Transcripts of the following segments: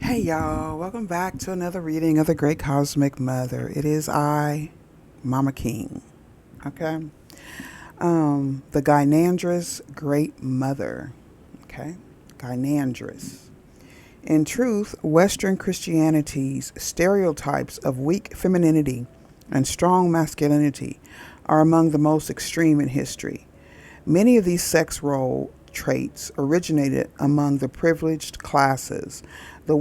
Hey y'all, welcome back to another reading of the Great Cosmic Mother. It is I, Mama King. Okay. The Gynandrous Great Mother. Okay. Gynandrous. In truth, Western Christianity's stereotypes of weak femininity and strong masculinity are among the most extreme in history. Many of these sex role traits originated among the privileged classes, the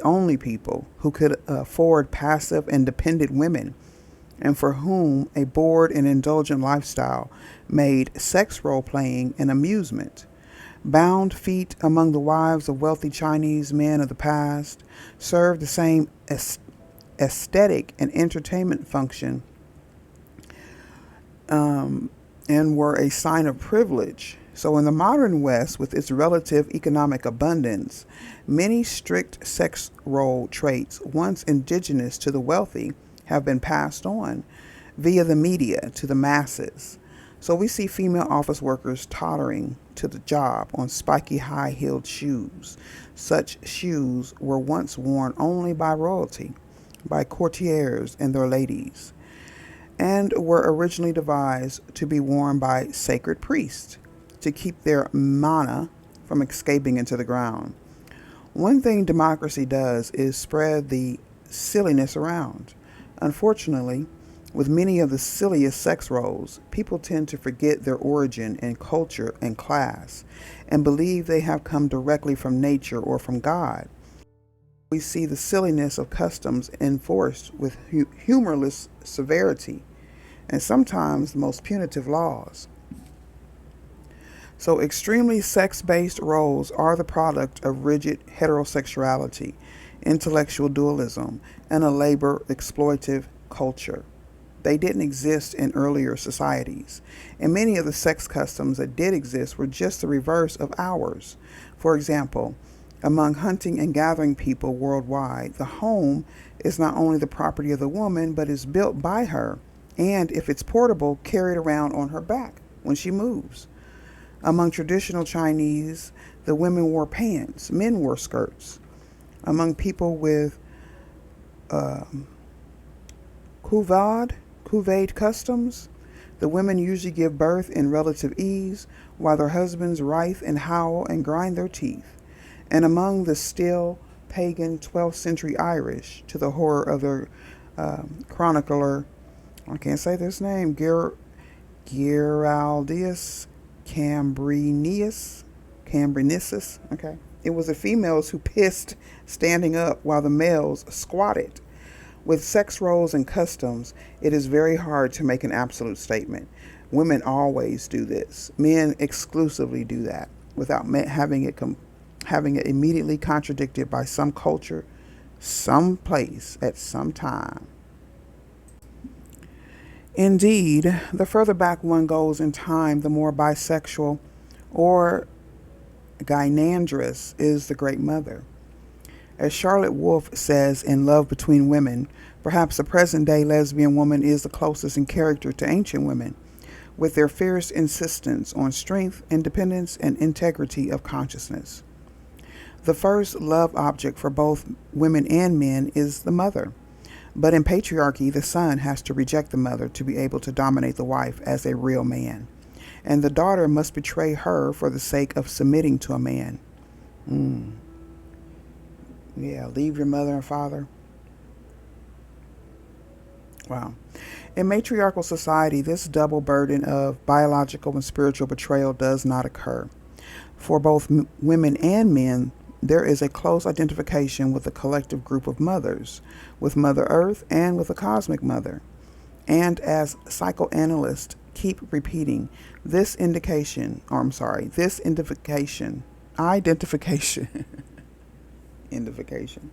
only people who could afford passive and dependent women, and for whom a bored and indulgent lifestyle made sex role playing an amusement. Bound feet among the wives of wealthy Chinese men of the past served the same aesthetic and entertainment function and were a sign of privilege. So, in the modern West, with its relative economic abundance, many strict sex role traits, once indigenous to the wealthy, have been passed on via the media to the masses. So, we see female office workers tottering to the job on spiky high heeled shoes. Such shoes were once worn only by royalty, by courtiers and their ladies, and were originally devised to be worn by sacred priests to keep their mana from escaping into the ground. One thing democracy does is spread the silliness around. Unfortunately, with many of the silliest sex roles, people tend to forget their origin and culture and class and believe they have come directly from nature or from God. We see the silliness of customs enforced with humorless severity and sometimes the most punitive laws. So, extremely sex based roles are the product of rigid heterosexuality, intellectual dualism, and a labor exploitative culture. They didn't exist in earlier societies, and many of the sex customs that did exist were just the reverse of ours. For example, among hunting and gathering people worldwide, the home is not only the property of the woman, but is built by her, and if it's portable, carried around on her back when she moves. Among traditional Chinese, the women wore pants, men wore skirts. Among people with Kuvade customs, the women usually give birth in relative ease, while their husbands writhe and howl and grind their teeth. And among the still pagan 12th century Irish, to the horror of their chronicler, I can't say this name, Giraldius Cambrensis. Okay. It was the females who pissed standing up while the males squatted. With sex roles and customs, it is very hard to make an absolute statement. Women always do this. Men exclusively do that without having it immediately contradicted by some culture, some place, at some time. Indeed, the further back one goes in time, the more bisexual or gynandrous is the Great Mother. As Charlotte Wolfe says in Love Between Women, perhaps the present day lesbian woman is the closest in character to ancient women, with their fierce insistence on strength, independence, and integrity of consciousness. The first love object for both women and men is the mother. But in patriarchy, the son has to reject the mother to be able to dominate the wife as a real man. And the daughter must betray her for the sake of submitting to a man. Yeah, leave your mother and father. Wow. In matriarchal society, this double burden of biological and spiritual betrayal does not occur. For both women and men, there is a close identification with a collective group of mothers, with Mother Earth and with the Cosmic Mother. And as psychoanalysts keep repeating, identification, identification.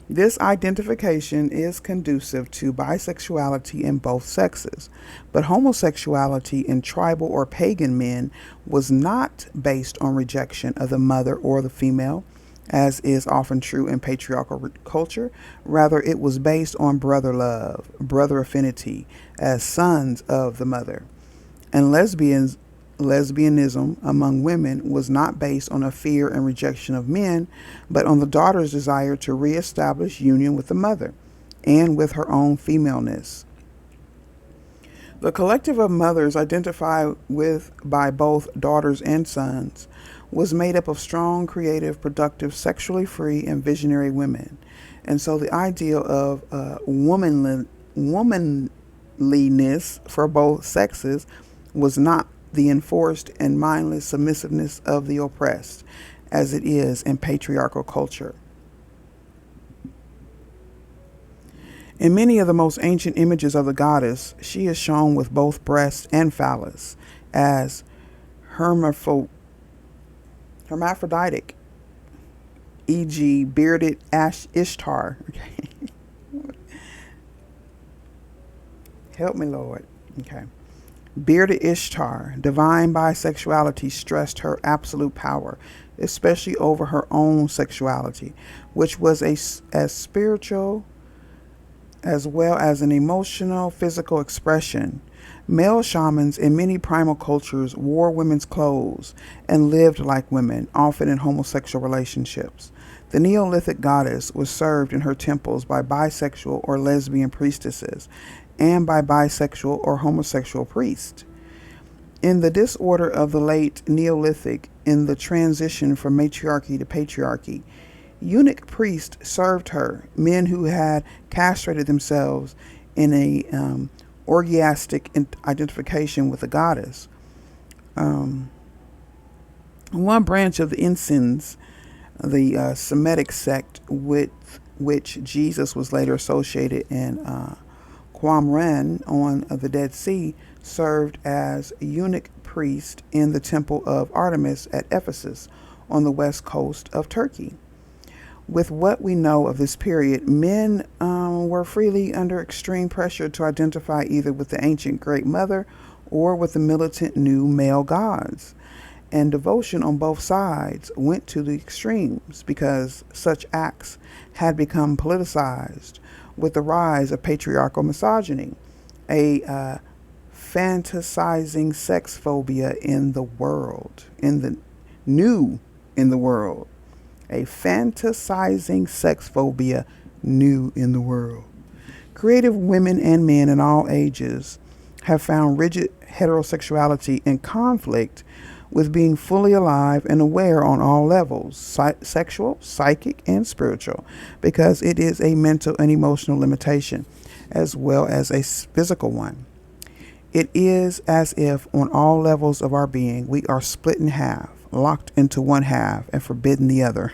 This identification is conducive to bisexuality in both sexes, but homosexuality in tribal or pagan men was not based on rejection of the mother or the female, as is often true in patriarchal culture. Rather, it was based on brother love, brother affinity, as sons of the mother. And lesbians lesbianism among women was not based on a fear and rejection of men, but on the daughter's desire to reestablish union with the mother and with her own femaleness. The collective of mothers identified with by both daughters and sons was made up of strong, creative, productive, sexually free, and visionary women. And so the ideal of womanliness for both sexes was not the enforced and mindless submissiveness of the oppressed, as it is in patriarchal culture. In many of the most ancient images of the goddess, she is shown with both breast and phallus as hermaphroditic, e.g., bearded Ishtar. Help me, Lord. Okay. Bearded Ishtar, divine bisexuality, stressed her absolute power, especially over her own sexuality, which was as spiritual as well as an emotional, physical expression. Male shamans in many primal cultures wore women's clothes and lived like women, often in homosexual relationships. The Neolithic goddess was served in her temples by bisexual or lesbian priestesses and by bisexual or homosexual priests. In the disorder of the late Neolithic, in the transition from matriarchy to patriarchy, eunuch priests served her, men who had castrated themselves in a orgiastic identification with the goddess. One branch of the Essenes, the Semitic sect with which Jesus was later associated in Qumran on the Dead Sea, served as eunuch priest in the temple of Artemis at Ephesus on the west coast of Turkey. With what we know of this period, men were freely under extreme pressure to identify either with the ancient Great Mother or with the militant new male gods. And devotion on both sides went to the extremes because such acts had become politicized with the rise of patriarchal misogyny, a fantasizing sex phobia in the world, in the world. A fantasizing sex phobia new in the world. Creative women and men in all ages have found rigid heterosexuality in conflict with being fully alive and aware on all levels, sexual, psychic, and spiritual, because it is a mental and emotional limitation as well as a physical one. It is as if on all levels of our being we are split in half, locked into one half and forbidden the other.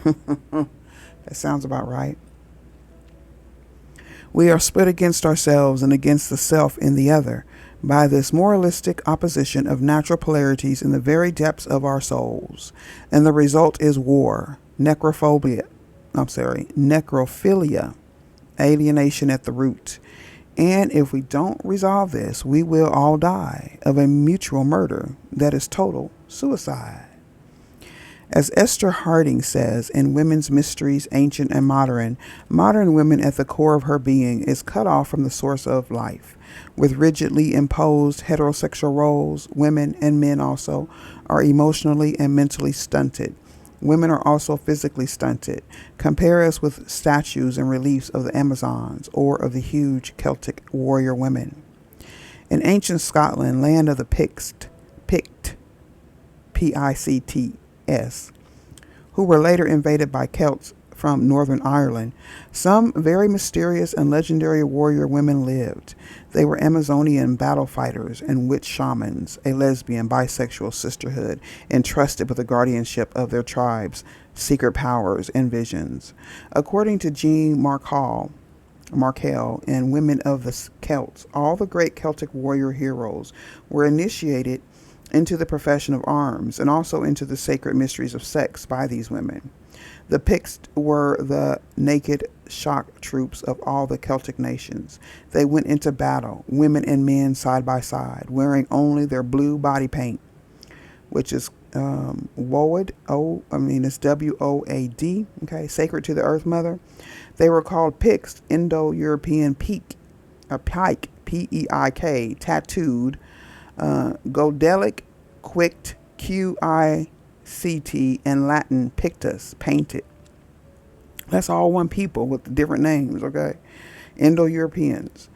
That sounds about right. We are split against ourselves and against the self in the other by this moralistic opposition of natural polarities in the very depths of our souls. And the result is war, necrophilia, alienation at the root. And if we don't resolve this, we will all die of a mutual murder that is total suicide. As Esther Harding says in Women's Mysteries, Ancient and Modern, modern women at the core of her being is cut off from the source of life. With rigidly imposed heterosexual roles, women and men also are emotionally and mentally stunted. Women are also physically stunted. Compare us with statues and reliefs of the Amazons or of the huge Celtic warrior women. In ancient Scotland, land of the Pict, Picts, who were later invaded by Celts from Northern Ireland, some very mysterious and legendary warrior women lived. They were Amazonian battle fighters and witch shamans, a lesbian bisexual sisterhood entrusted with the guardianship of their tribe's secret powers and visions. According to Jean Markel in Women of the Celts, all the great Celtic warrior heroes were initiated into the profession of arms and also into the sacred mysteries of sex by these women. The Picts were the naked shock troops of all the Celtic nations. They went into battle, women and men side by side, wearing only their blue body paint, which is Woad, it's W-O-A-D, okay, sacred to the Earth Mother. They were called Picts, Indo-European pike, P-E-I-K, tattooed, Godelic quict, Quict, and Latin pictus, painted. That's all one people with different names, okay? Indo-Europeans.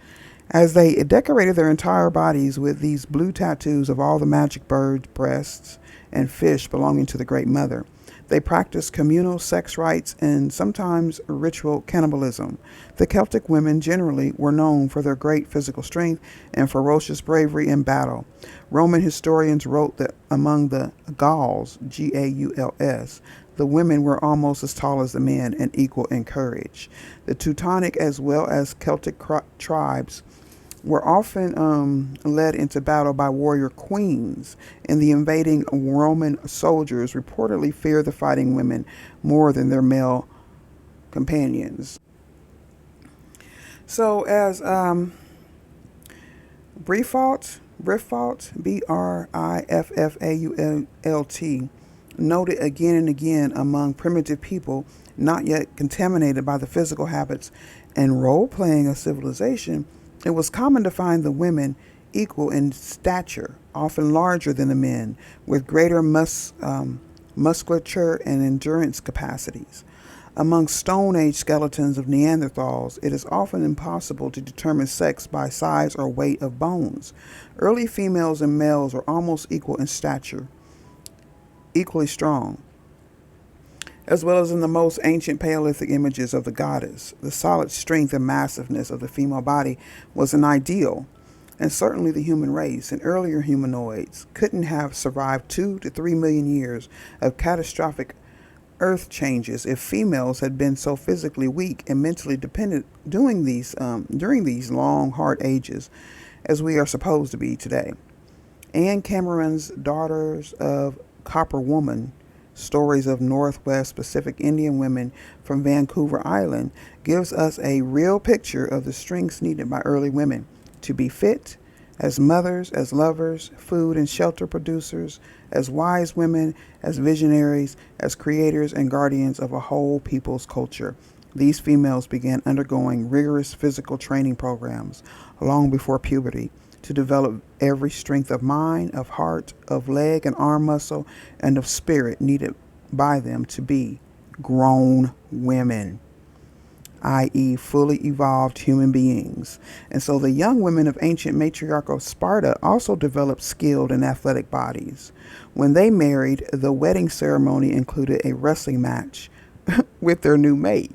As they decorated their entire bodies with these blue tattoos of all the magic birds, breasts, and fish belonging to the Great Mother. They practiced communal sex rites and sometimes ritual cannibalism. The Celtic women generally were known for their great physical strength and ferocious bravery in battle. Roman historians wrote that among the Gauls, Gauls, the women were almost as tall as the men and equal in courage. The Teutonic as well as Celtic tribes were often led into battle by warrior queens, and the invading Roman soldiers reportedly feared the fighting women more than their male companions. So as Brifault, Briffault, noted again and again among primitive people not yet contaminated by the physical habits and role-playing of civilization, it was common to find the women equal in stature, often larger than the men, with greater musculature and endurance capacities. Among Stone Age skeletons of Neanderthals, it is often impossible to determine sex by size or weight of bones. Early females and males are almost equal in stature, equally strong. As well as in the most ancient Paleolithic images of the goddess, the solid strength and massiveness of the female body was an ideal, and certainly the human race and earlier humanoids couldn't have survived 2 to 3 million years of catastrophic earth changes if females had been so physically weak and mentally dependent during these long, hard ages as we are supposed to be today. Anne Cameron's Daughters of Copper Woman, Stories of Northwest Pacific Indian Women from Vancouver Island, gives us a real picture of the strengths needed by early women to be fit as mothers, as lovers, food and shelter producers, as wise women, as visionaries, as creators and guardians of a whole people's culture. These females began undergoing rigorous physical training programs long before puberty to develop every strength of mind, of heart, of leg and arm muscle, and of spirit needed by them to be grown women, i.e. fully evolved human beings. And so the young women of ancient matriarchal Sparta also developed skilled and athletic bodies. When they married, the wedding ceremony included a wrestling match with their new mate.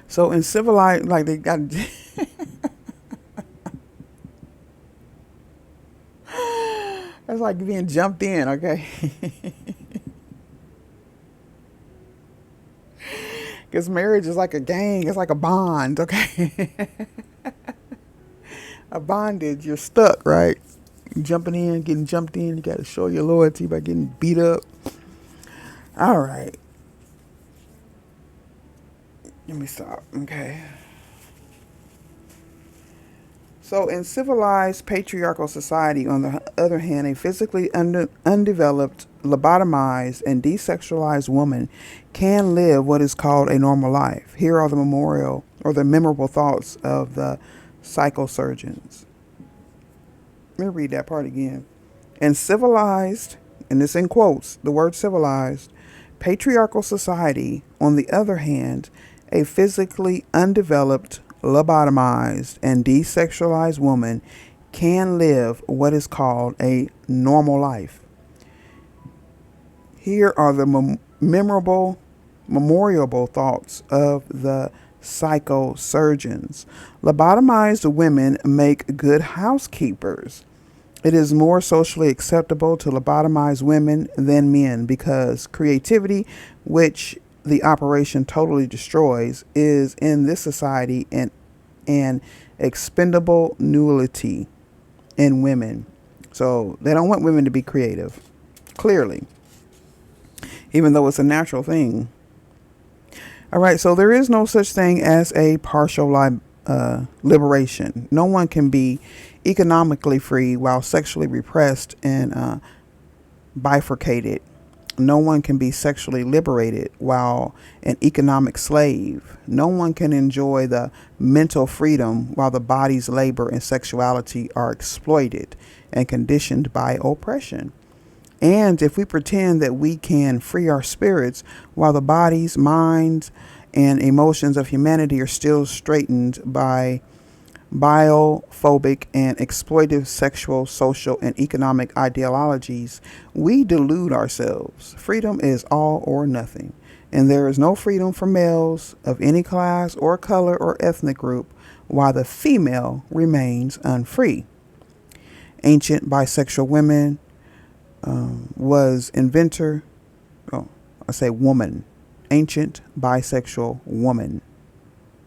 So in civilized, like they got... That's like being jumped in, okay? Because marriage is like a gang. It's like a bond, okay? A bondage. You're stuck, right? Jumping in, getting jumped in. You got to show your loyalty by getting beat up. All right. Let me stop, okay? So in civilized patriarchal society, on the other hand, a physically undeveloped, lobotomized, and desexualized woman can live what is called a normal life. Here are the memorable thoughts of the psychosurgeons. Let me read that part again. In civilized, and this in quotes, the word civilized, patriarchal society, on the other hand, a physically undeveloped, lobotomized, and desexualized woman can live what is called a normal life. Here are the memorable thoughts of the psychosurgeons. Lobotomized women make good housekeepers. It is more socially acceptable to lobotomize women than men because creativity, which the operation totally destroys, is in this society an expendable nullity in women. So they don't want women to be creative, clearly, even though it's a natural thing. All right, so there is no such thing as a partial liberation. No one can be economically free while sexually repressed and bifurcated. No one can be sexually liberated while an economic slave. No one can enjoy the mental freedom while the body's labor and sexuality are exploited and conditioned by oppression. And if we pretend that we can free our spirits while the bodies, minds, and emotions of humanity are still straitened by biophobic and exploitive sexual, social, and economic ideologies, we delude ourselves. Freedom is all or nothing, and there is no freedom for males of any class or color or ethnic group, while the female remains unfree. Ancient bisexual women was inventor, oh, I say woman. Ancient bisexual woman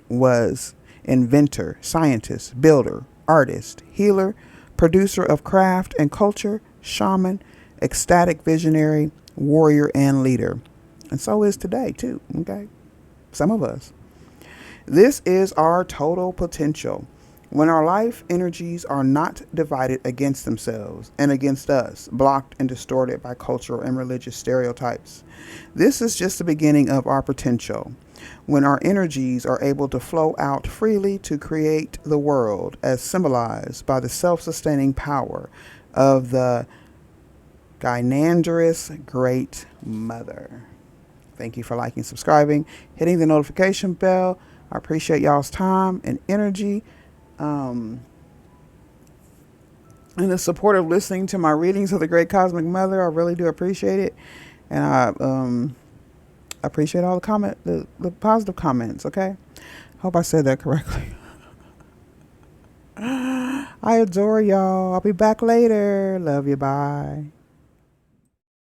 was inventor, scientist, builder, artist, healer, producer of craft and culture, shaman, ecstatic visionary, warrior, and leader. And so is today, too. Okay? Some of us. This is our total potential. When our life energies are not divided against themselves and against us, blocked and distorted by cultural and religious stereotypes. This is just the beginning of our potential. When our energies are able to flow out freely to create the world as symbolized by the self-sustaining power of the Gynandrous Great Mother. Thank you for liking, subscribing, hitting the notification bell. I appreciate y'all's time and energy. And the support of listening to my readings of the Great Cosmic Mother. I really do appreciate it. And I appreciate all the positive comments, okay? Hope I said that correctly. I adore y'all. I'll be back later. Love you. Bye.